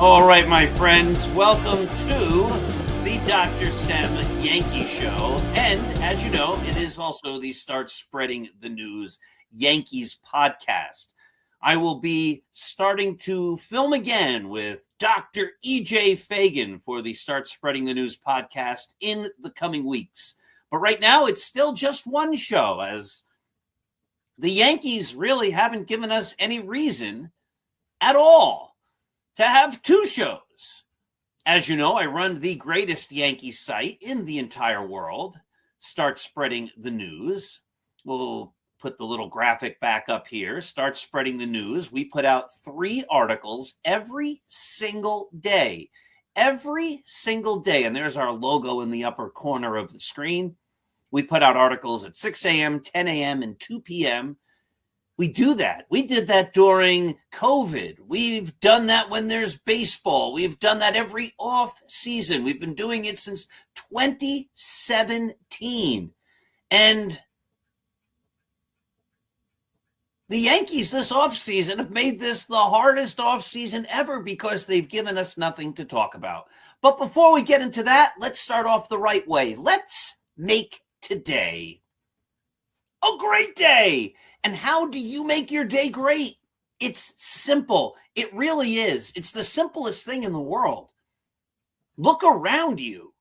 All right, my friends, welcome to the Dr. Sam Yankee Show. And as you know, it is also the Start Spreading the News Yankees podcast. I will be starting to film again with Dr. E.J. Fagan for the Start Spreading the News podcast in the coming weeks. But right now, it's still just one show, as the Yankees really haven't given us any reason at all to have two shows. As you know, I run the greatest Yankees site in the entire world, Start Spreading the News. We'll put the little graphic back up here. Start Spreading the News. We put out 3 articles every single day. Every single day. And there's our logo in the upper corner of the screen. We put out articles at 6 a.m., 10 a.m., and 2 p.m. We do that. We did that during COVID. We've done that when there's baseball. We've done that every off season. We've been doing it since 2017. And the Yankees this offseason have made this the hardest offseason ever because they've given us nothing to talk about. But before we get into that, let's start off the right way. Let's make today a great day. And how do you make your day great? It's simple. It really is. It's the simplest thing in the world. Look around you.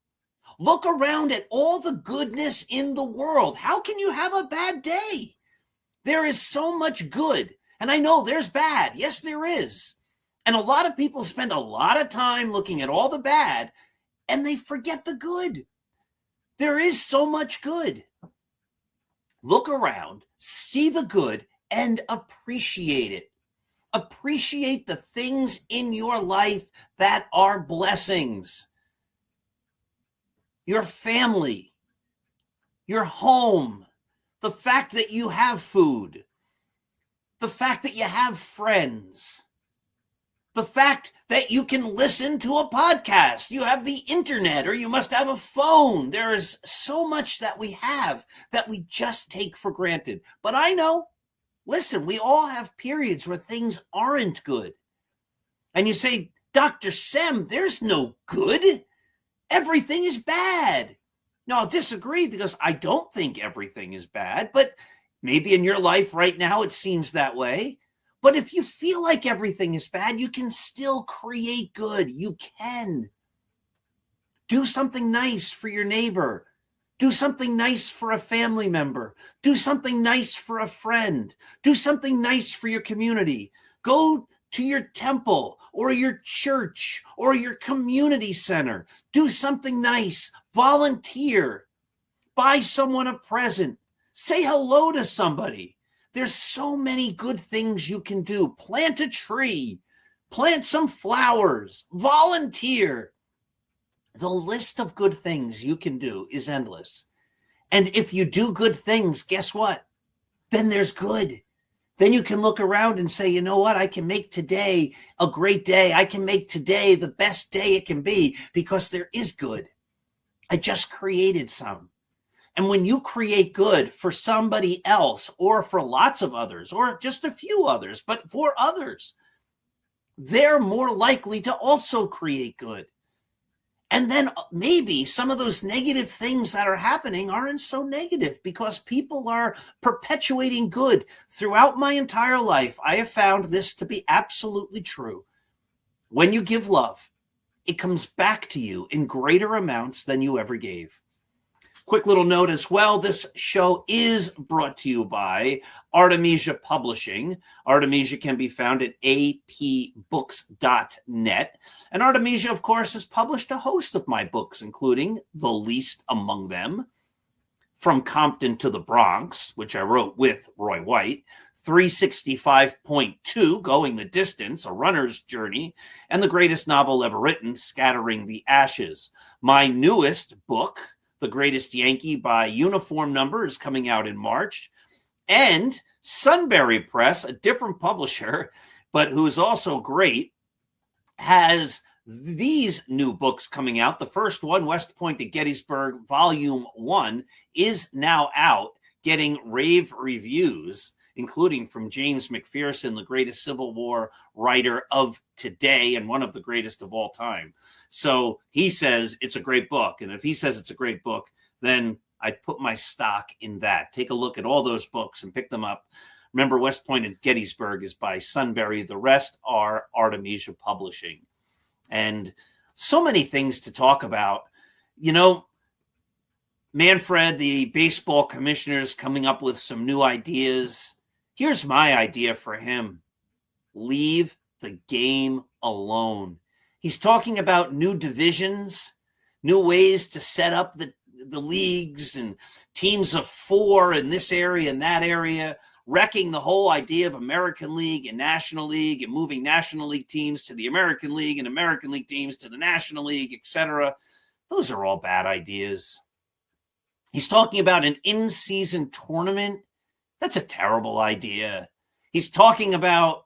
Look around at all the goodness in the world. How can you have a bad day? There is so much good. And I know there's bad. Yes, there is. And a lot of people spend a lot of time looking at all the bad, and they forget the good. There is so much good. Look around, see the good, and appreciate it. Appreciate the things in your life that are blessings. Your family, your home, the fact that you have food, the fact that you have friends, the fact that you can listen to a podcast, you have the internet, or you must have a phone. There is so much that we have that we just take for granted. But I know, listen, we all have periods where things aren't good. And you say, Dr. Sem, there's no good. Everything is bad. No, I'll disagree because I don't think everything is bad, but maybe in your life right now it seems that way. But if you feel like everything is bad, you can still create good. You can. Do something nice for your neighbor. Do something nice for a family member. Do something nice for a friend. Do something nice for your community. Go to your temple or your church or your community center. Do something nice. Volunteer. Buy someone a present. Say hello to somebody. There's so many good things you can do. Plant a tree, plant some flowers, volunteer. The list of good things you can do is endless. And if you do good things, guess what? Then there's good. Then you can look around and say, you know what? I can make today a great day. I can make today the best day it can be because there is good. I just created some. And when you create good for somebody else or for lots of others or just a few others, but for others, they're more likely to also create good. And then maybe some of those negative things that are happening aren't so negative because people are perpetuating good. Throughout my entire life, I have found this to be absolutely true. When you give love, it comes back to you in greater amounts than you ever gave. Quick little note as well, this show is brought to you by Artemisia Publishing. Artemisia can be found at apbooks.net. And Artemisia, of course, has published a host of my books, including The Least Among Them, From Compton to the Bronx, which I wrote with Roy White, 365.2, Going the Distance, A Runner's Journey, and the greatest novel ever written, Scattering the Ashes. My newest book, The Greatest Yankee by Uniform Number, is coming out in March. And Sunbury Press, a different publisher, but who is also great, has these new books coming out. The first one, West Point to Gettysburg, Volume 1, is now out, getting rave reviews, including from James McPherson, the greatest Civil War writer of today and one of the greatest of all time. So he says it's a great book. And if he says it's a great book, then I'd put my stock in that. Take a look at all those books and pick them up. Remember, West Point and Gettysburg is by Sunbury. The rest are Artemisia Publishing. And so many things to talk about. You know, Manfred, the baseball commissioner, is coming up with some new ideas. Here's my idea for him. Leave the game alone. He's talking about new divisions, new ways to set up the leagues and teams of 4 in this area and that area, wrecking the whole idea of American League and National League and moving National League teams to the American League and American League teams to the National League, etc. Those are all bad ideas. He's talking about an in-season tournament. That's a terrible idea. He's talking about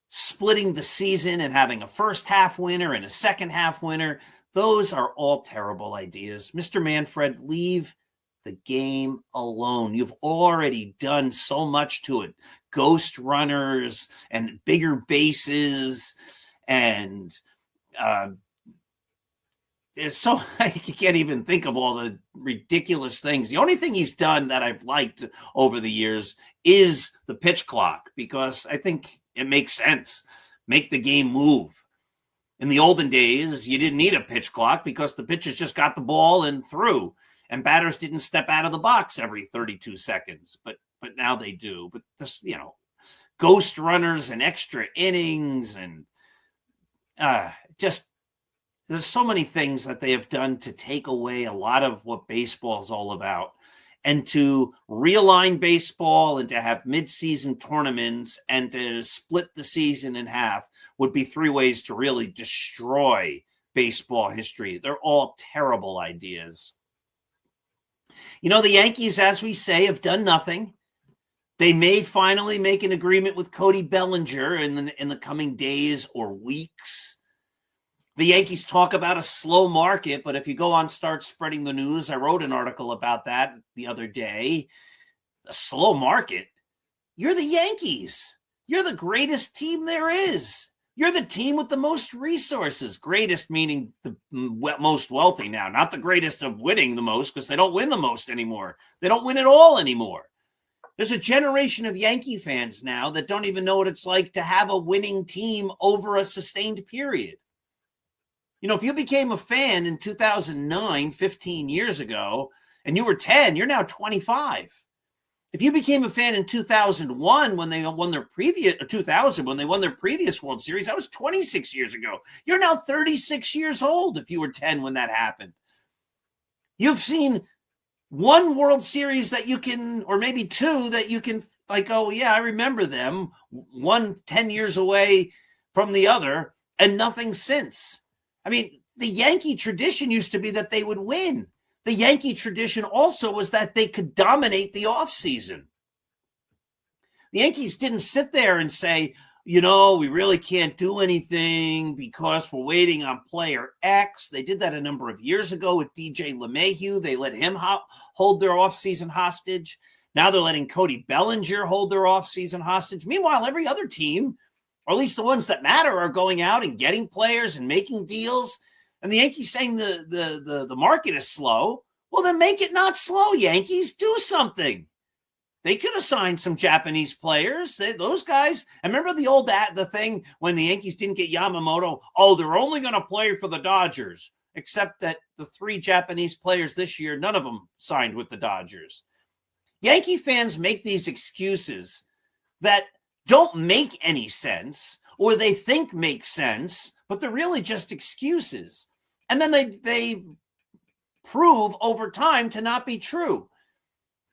splitting the season and having a first half winner and a second half winner. Those are all terrible ideas. Mr. Manfred, leave the game alone. You've already done so much to it. Ghost runners and bigger bases and so I can't even think of all the ridiculous things. The only thing he's done that I've liked over the years is the pitch clock, because I think it makes sense. Make the game move. In the olden days, you didn't need a pitch clock because the pitchers just got the ball and threw, and batters didn't step out of the box every 32 seconds. But now they do. But this, ghost runners and extra innings and just there's so many things that they have done to take away a lot of what baseball is all about, and to realign baseball and to have mid-season tournaments and to split the season in half would be 3 ways to really destroy baseball history. They're all terrible ideas. The Yankees, as we say, have done nothing. They may finally make an agreement with Cody Bellinger in the coming days or weeks. The Yankees talk about a slow market, but if you go on Start Spreading the News, I wrote an article about that the other day. A slow market? You're the Yankees. You're the greatest team there is. You're the team with the most resources. Greatest meaning the most wealthy now, not the greatest of winning the most, because they don't win the most anymore. They don't win at all anymore. There's a generation of Yankee fans now that don't even know what it's like to have a winning team over a sustained period. If you became a fan in 2009, 15 years ago, and you were 10, you're now 25. If you became a fan in 2001 when they won their previous 2000 when they won their previous World Series, that was 26 years ago. You're now 36 years old if you were 10 when that happened. You've seen one World Series that you can, or maybe 2 that you can oh yeah, I remember them. One 10 years away from the other, and nothing since. I mean, the Yankee tradition used to be that they would win. The Yankee tradition also was that they could dominate the offseason. The Yankees didn't sit there and say, we really can't do anything because we're waiting on player X. They did that a number of years ago with DJ LeMahieu. They let him hold their offseason hostage. Now they're letting Cody Bellinger hold their offseason hostage. Meanwhile, every other team, or at least the ones that matter, are going out and getting players and making deals. And the Yankees saying the market is slow. Well, then make it not slow, Yankees. Do something. They could have signed some Japanese players. Those guys. I remember the thing when the Yankees didn't get Yamamoto. Oh, they're only going to play for the Dodgers. Except that the 3 Japanese players this year, none of them signed with the Dodgers. Yankee fans make these excuses that don't make any sense, or they think make sense, but they're really just excuses. And then they prove over time to not be true.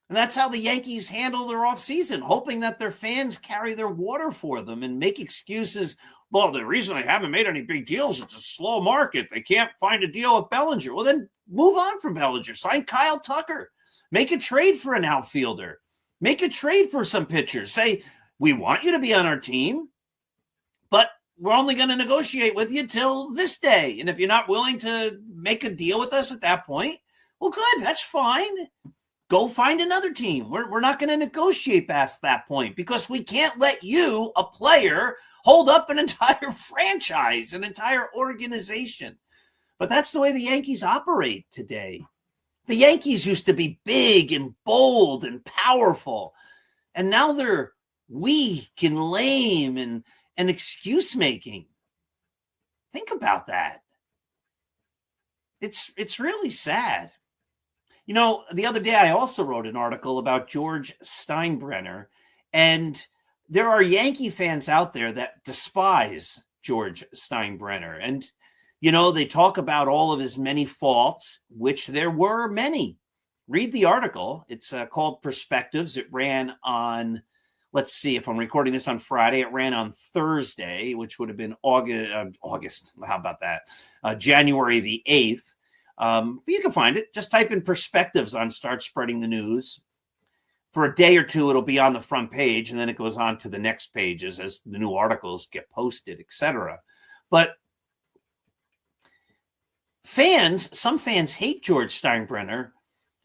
And that's how the Yankees handle their offseason, hoping that their fans carry their water for them and make excuses. Well, the reason they haven't made any big deals, it's a slow market. They can't find a deal with Bellinger. Well, then move on from Bellinger. Sign Kyle Tucker. Make a trade for an outfielder. Make a trade for some pitchers. Say, we want you to be on our team, but we're only going to negotiate with you till this day. And if you're not willing to make a deal with us at that point, well, good, that's fine. Go find another team. We're not going to negotiate past that point because we can't let you, a player, hold up an entire franchise, an entire organization. But that's the way the Yankees operate today. The Yankees used to be big and bold and powerful, and now they're weak and lame and excuse making. Think about that. It's really sad. You know, the other day I also wrote an article about George Steinbrenner, and there are Yankee fans out there that despise George Steinbrenner. And, you know, they talk about all of his many faults, which there were many. Read the article. It's called Perspectives. It ran on, let's see, if I'm recording this on Friday, it ran on Thursday, which would have been August. How about that? January the 8th. But you can find it. Just type in Perspectives on Start Spreading the News. For a day or two, it'll be on the front page, and then it goes on to the next pages as the new articles get posted, etc. But some fans hate George Steinbrenner,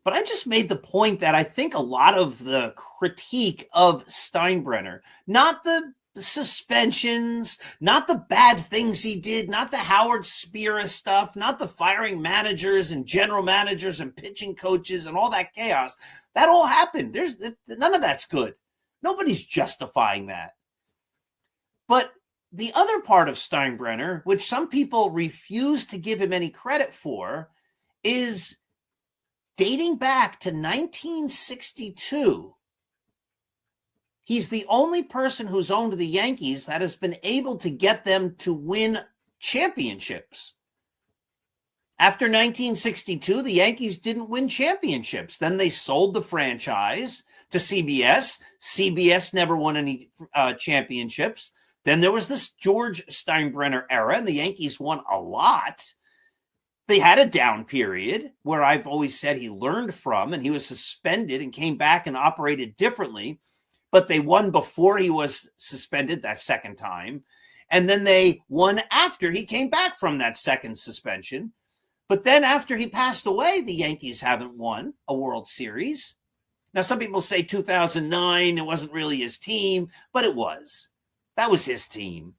but I just made the point that I think a lot of the critique of Steinbrenner, not the suspensions, not the bad things he did, not the Howard Spira stuff, not the firing managers and general managers and pitching coaches and all that chaos. That all happened. None of that's good. Nobody's justifying that. But the other part of Steinbrenner, which some people refuse to give him any credit for, is dating back to 1962. He's the only person who's owned the Yankees that has been able to get them to win championships. After 1962, the Yankees didn't win championships. Then they sold the franchise to CBS. CBS never won any championships. Then there was this George Steinbrenner era, and the Yankees won a lot. They had a down period where I've always said he learned from, and he was suspended and came back and operated differently. But they won before he was suspended that second time. And then they won after he came back from that second suspension. But then after he passed away, the Yankees haven't won a World Series. Now, some people say 2009, it wasn't really his team, but it was. That was his team.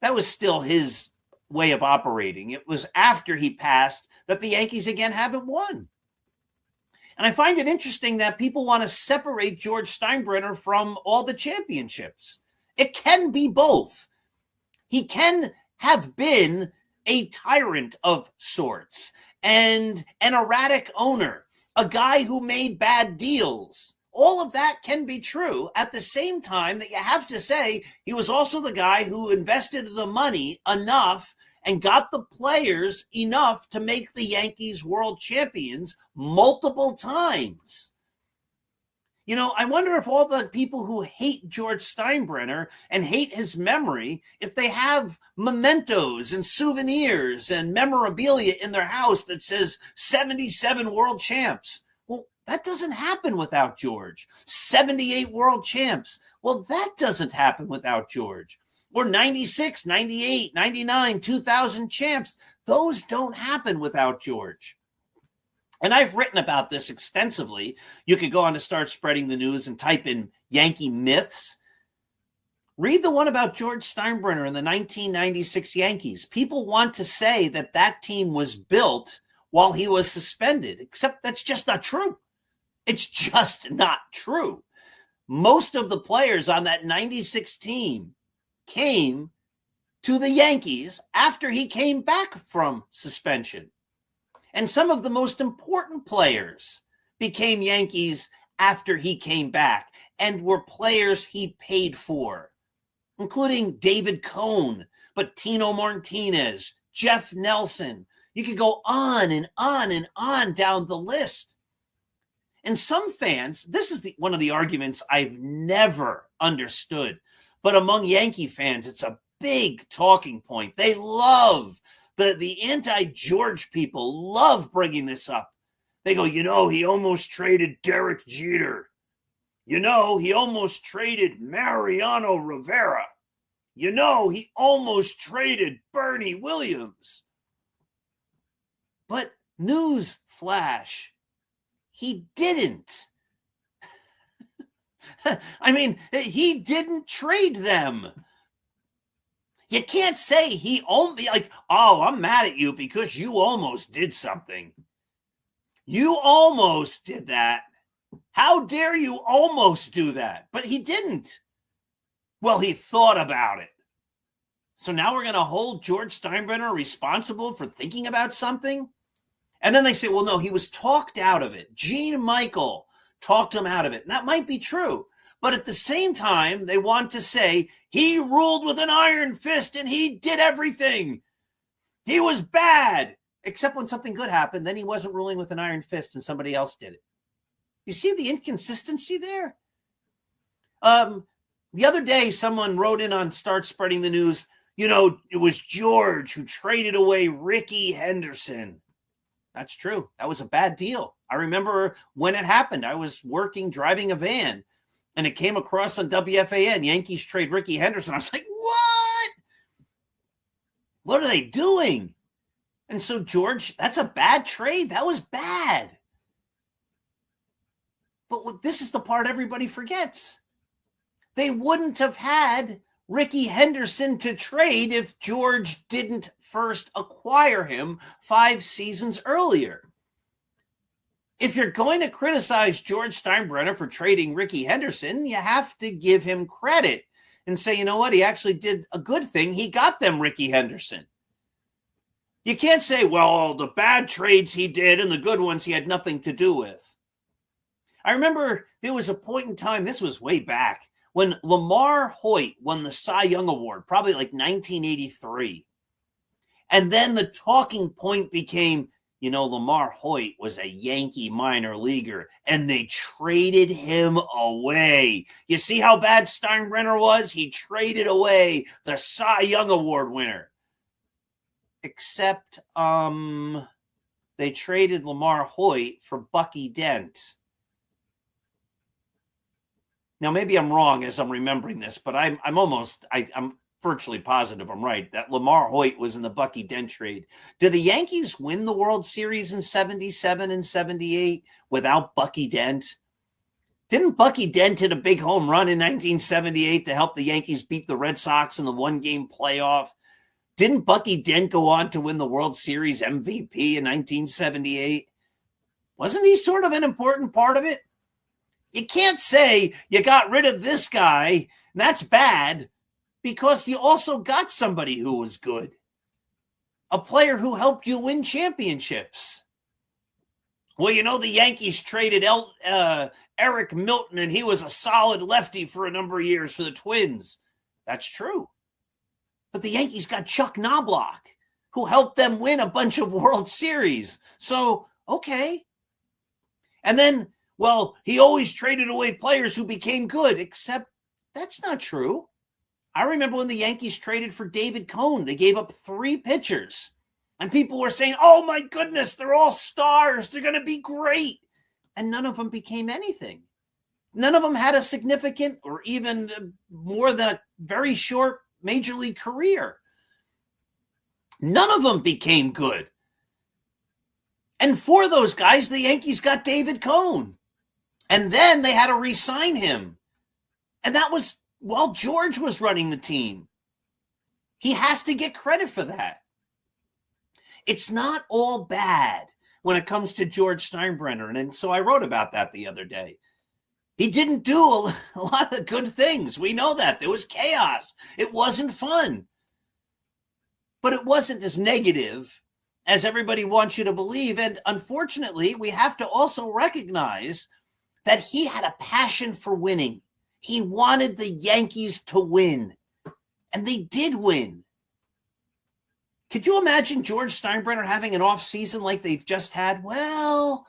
That was still his way of operating. It was after he passed that the Yankees again haven't won. And I find it interesting that people want to separate George Steinbrenner from all the championships. It can be both. He can have been a tyrant of sorts and an erratic owner, a guy who made bad deals. All of that can be true at the same time that you have to say he was also the guy who invested the money enough and got the players enough to make the Yankees world champions multiple times. You know, I wonder if all the people who hate George Steinbrenner and hate his memory, if they have mementos and souvenirs and memorabilia in their house that says 77 world champs. Well, that doesn't happen without George. 78 world champs. Well, that doesn't happen without George. Or 96, 98, 99, 2000 champs. Those don't happen without George. And I've written about this extensively. You could go on to Start Spreading the News and type in Yankee myths. Read the one about George Steinbrenner in the 1996 Yankees. People want to say that that team was built while he was suspended, except that's just not true. It's just not true. Most of the players on that 96 team came to the Yankees after he came back from suspension. And some of the most important players became Yankees after he came back and were players he paid for, including David Cohn, but Tino Martinez, Jeff Nelson. You could go on and on and on down the list. And some fans, this is one of the arguments I've never understood, but among Yankee fans, it's a big talking point. They love the anti-George people love bringing this up. They go, you know, he almost traded Derek Jeter. You know, he almost traded Mariano Rivera. he almost traded Bernie Williams. But news flash, he didn't. I mean, he didn't trade them. You can't say he only, I'm mad at you because you almost did something. You almost did that. How dare you almost do that? But he didn't. Well, he thought about it. So now we're going to hold George Steinbrenner responsible for thinking about something? And then they say, well, no, he was talked out of it. Gene Michael talked him out of it. And that might be true. But at the same time, they want to say he ruled with an iron fist and he did everything. He was bad. Except when something good happened, then he wasn't ruling with an iron fist and somebody else did it. You see the inconsistency there? The other day, someone wrote in on Start Spreading the News, it was George who traded away Ricky Henderson. That's true. That was a bad deal. I remember when it happened. I was driving a van, and it came across on WFAN. Yankees trade Ricky Henderson. I was like, what? What are they doing? And so, George, that's a bad trade. That was bad. But this is the part everybody forgets. They wouldn't have had Ricky Henderson to trade if George didn't first acquire him 5 seasons earlier. If you're going to criticize George Steinbrenner for trading Ricky Henderson, you have to give him credit and say, you know what, he actually did a good thing. He got them Ricky Henderson. You can't say, well, the bad trades he did and the good ones he had nothing to do with. I remember there was a point in time, this was way back, when Lamar Hoyt won the Cy Young Award, probably like 1983. And then the talking point became, Lamar Hoyt was a Yankee minor leaguer, and they traded him away. You see how bad Steinbrenner was? He traded away the Cy Young Award winner. Except they traded Lamar Hoyt for Bucky Dent. Now, maybe I'm wrong as I'm remembering this, but I'm virtually positive I'm right, that Lamar Hoyt was in the Bucky Dent trade. Did the Yankees win the World Series in 77 and 78 without Bucky Dent? Didn't Bucky Dent hit a big home run in 1978 to help the Yankees beat the Red Sox in the one-game playoff? Didn't Bucky Dent go on to win the World Series MVP in 1978? Wasn't he sort of an important part of it? You can't say you got rid of this guy, and that's bad, because you also got somebody who was good. A player who helped you win championships. Well, the Yankees traded Eric Milton, and he was a solid lefty for a number of years for the Twins. That's true. But the Yankees got Chuck Knobloch, who helped them win a bunch of World Series. So, okay. And then, he always traded away players who became good, except that's not true. I remember when the Yankees traded for David Cone, they gave up 3 pitchers. And people were saying, oh my goodness, they're all stars. They're going to be great. And none of them became anything. None of them had a significant or even more than a very short major league career. None of them became good. And for those guys, the Yankees got David Cone. And then they had to re-sign him. And that was while George was running the team. He has to get credit for that. It's not all bad when it comes to George Steinbrenner. And so I wrote about that the other day. He didn't do a lot of good things. We know that. There was chaos. It wasn't fun. But it wasn't as negative as everybody wants you to believe. And unfortunately, we have to also recognize that he had a passion for winning. He wanted the Yankees to win. And they did win. Could you imagine George Steinbrenner having an off season like they've just had? Well,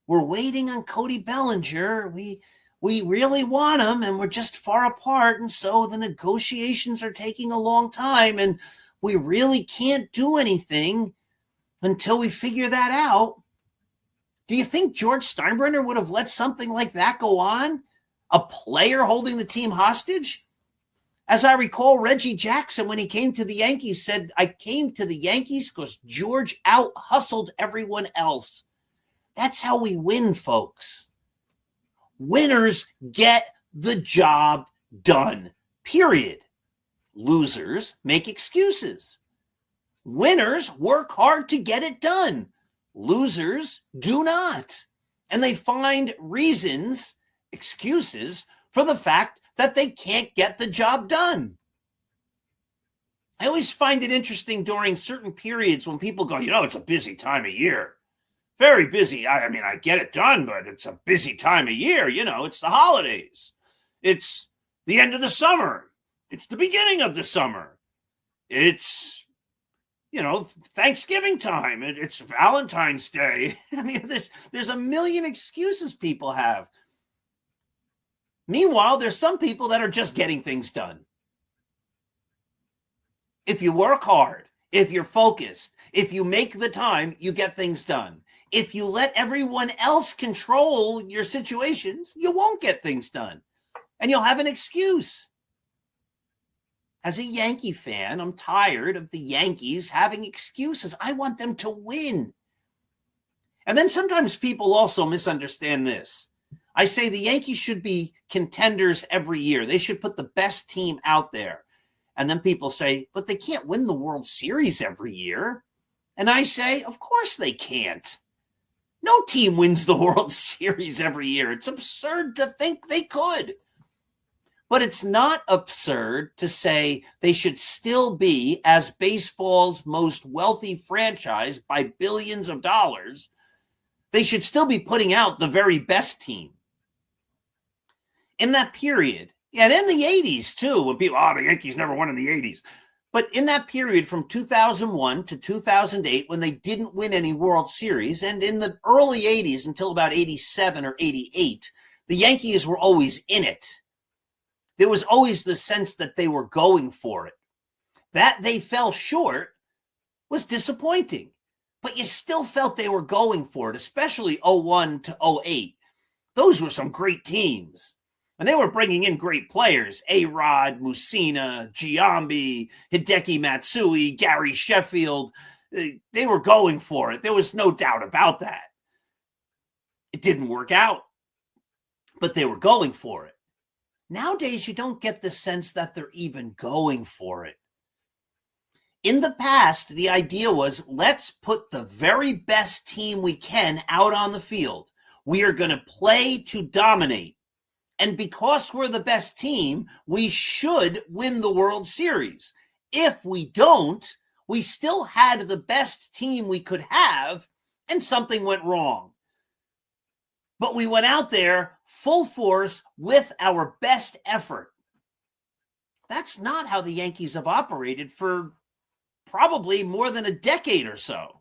we're waiting on Cody Bellinger. We really want him, and we're just far apart. And so the negotiations are taking a long time, and we really can't do anything until we figure that out. Do you think George Steinbrenner would have let something like that go on? A player holding the team hostage? As I recall, Reggie Jackson, when he came to the Yankees, said, I came to the Yankees because George out-hustled everyone else. That's how we win, folks. Winners get the job done, period. Losers make excuses. Winners work hard to get it done. Losers do not. And they find reasons, excuses, for the fact that they can't get the job done. I always find it interesting during certain periods when people go, it's a busy time of year. Very busy. I mean, I get it done, but it's a busy time of year. It's the holidays. It's the end of the summer. It's the beginning of the summer. It's, Thanksgiving time. It's Valentine's Day. I mean, there's a million excuses people have. Meanwhile, there's some people that are just getting things done. If you work hard, if you're focused, if you make the time, you get things done. If you let everyone else control your situations, you won't get things done. And you'll have an excuse. As a Yankee fan, I'm tired of the Yankees having excuses. I want them to win. And then sometimes people also misunderstand this. I say the Yankees should be contenders every year. They should put the best team out there. And then people say, but they can't win the World Series every year. And I say, of course they can't. No team wins the World Series every year. It's absurd to think they could. But it's not absurd to say they should still be, as baseball's most wealthy franchise by billions of dollars, they should still be putting out the very best team. In that period, and in the 80s too, when people, the Yankees never won in the 80s. But in that period from 2001 to 2008, when they didn't win any World Series, and in the early 80s until about 87 or 88, the Yankees were always in it. There was always the sense that they were going for it. That they fell short was disappointing, but you still felt they were going for it, especially 01 to 08. Those were some great teams. And they were bringing in great players, A-Rod, Mussina, Giambi, Hideki Matsui, Gary Sheffield. They were going for it. There was no doubt about that. It didn't work out, but they were going for it. Nowadays, you don't get the sense that they're even going for it. In the past, the idea was, let's put the very best team we can out on the field. We are going to play to dominate. And because we're the best team, we should win the World Series. If we don't, we still had the best team we could have, and something went wrong. But we went out there full force with our best effort. That's not how the Yankees have operated for probably more than a decade or so.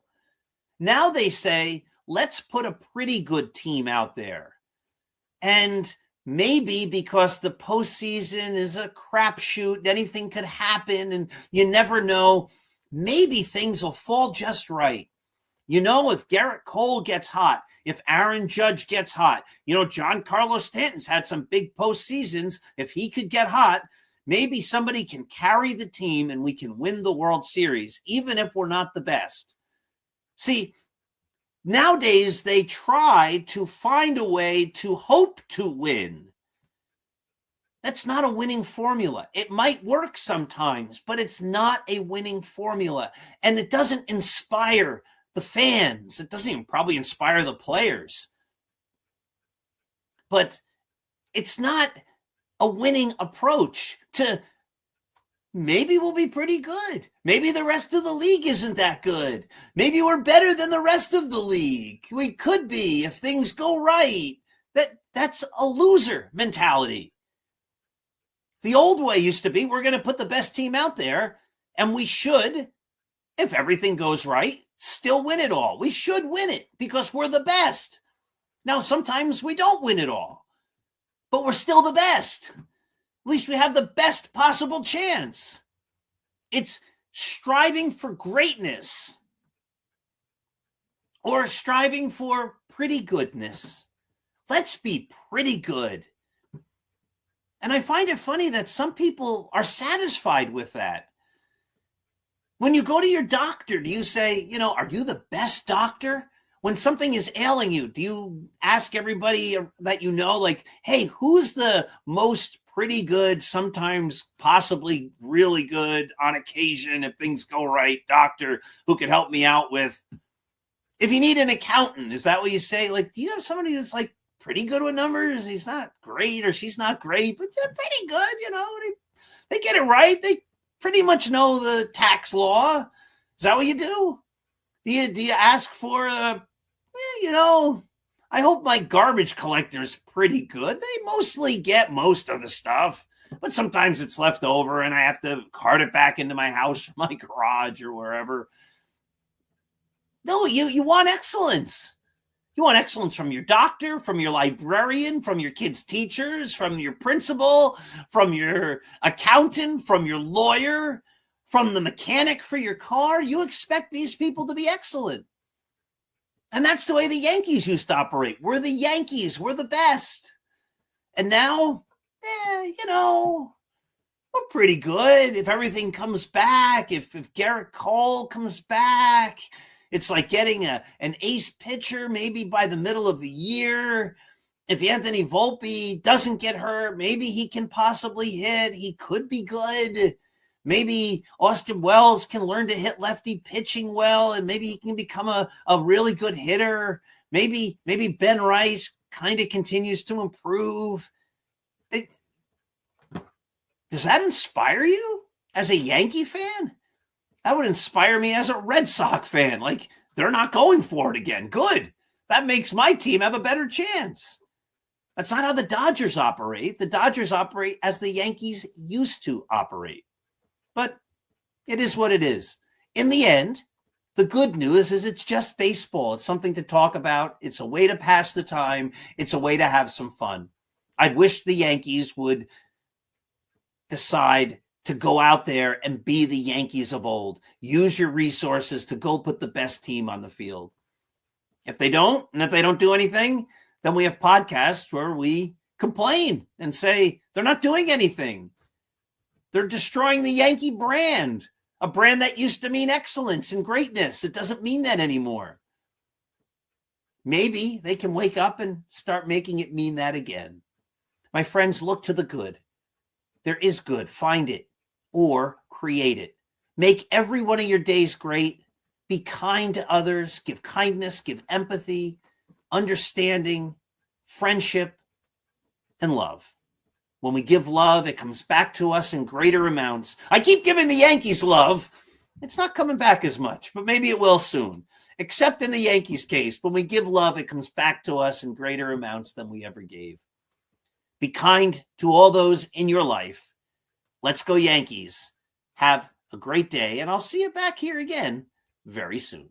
Now they say, let's put a pretty good team out there. And maybe because the postseason is a crapshoot, anything could happen and you never know, maybe things will fall just right. If Garrett Cole gets hot, if Aaron Judge gets hot, Giancarlo Stanton's had some big postseasons. If he could get hot, maybe somebody can carry the team and we can win the World Series, even if we're not the best. See, nowadays they try to find a way to hope to win. That's not a winning formula. It might work sometimes, but it's not a winning formula. And it doesn't inspire the fans. It doesn't even probably inspire the players. But it's not a winning approach to maybe we'll be pretty good. Maybe the rest of the league isn't that good. Maybe we're better than the rest of the league. We could be if things go right. That's a loser mentality. The old way used to be we're going to put the best team out there, and we should, if everything goes right, still win it all. We should win it because we're the best. Now, sometimes we don't win it all, but we're still the best. At least we have the best possible chance. It's striving for greatness or striving for pretty goodness. Let's be pretty good. And I find it funny that some people are satisfied with that. When you go to your doctor, do you say, are you the best doctor? When something is ailing you, do you ask everybody that like, hey, who's the most pretty good, sometimes possibly really good on occasion if things go right, doctor who could help me out with? If you need an accountant, is that what you say? Like, do you have somebody who's like pretty good with numbers? He's not great or she's not great, but they're pretty good, they get it right. They pretty much know the tax law. Is that what you do? Do you ask for I hope my garbage collector's pretty good. They mostly get most of the stuff, but sometimes it's left over and I have to cart it back into my house from my garage or wherever. No, you want excellence. You want excellence from your doctor, from your librarian, from your kids' teachers, from your principal, from your accountant, from your lawyer, from the mechanic for your car. You expect these people to be excellent. And that's the way the Yankees used to operate. We're the Yankees. We're the best. And now, we're pretty good. If everything comes back, if Garrett Cole comes back, it's like getting an ace pitcher maybe by the middle of the year. If Anthony Volpe doesn't get hurt, maybe he can possibly hit. He could be good. Maybe Austin Wells can learn to hit lefty pitching well, and maybe he can become a really good hitter. Maybe Ben Rice kind of continues to improve. Does that inspire you as a Yankee fan? That would inspire me as a Red Sox fan. Like, they're not going for it again. Good. That makes my team have a better chance. That's not how the Dodgers operate. The Dodgers operate as the Yankees used to operate. But it is what it is. In the end, the good news is it's just baseball. It's something to talk about. It's a way to pass the time. It's a way to have some fun. I'd wish the Yankees would decide to go out there and be the Yankees of old. Use your resources to go put the best team on the field. If they don't, and if they don't do anything, then we have podcasts where we complain and say they're not doing anything. They're destroying the Yankee brand, a brand that used to mean excellence and greatness. It doesn't mean that anymore. Maybe they can wake up and start making it mean that again. My friends, look to the good. There is good. Find it or create it. Make every one of your days great. Be kind to others. Give kindness, give empathy, understanding, friendship, and love. When we give love, it comes back to us in greater amounts. I keep giving the Yankees love. It's not coming back as much, but maybe it will soon. Except in the Yankees case, when we give love, it comes back to us in greater amounts than we ever gave. Be kind to all those in your life. Let's go Yankees. Have a great day, and I'll see you back here again very soon.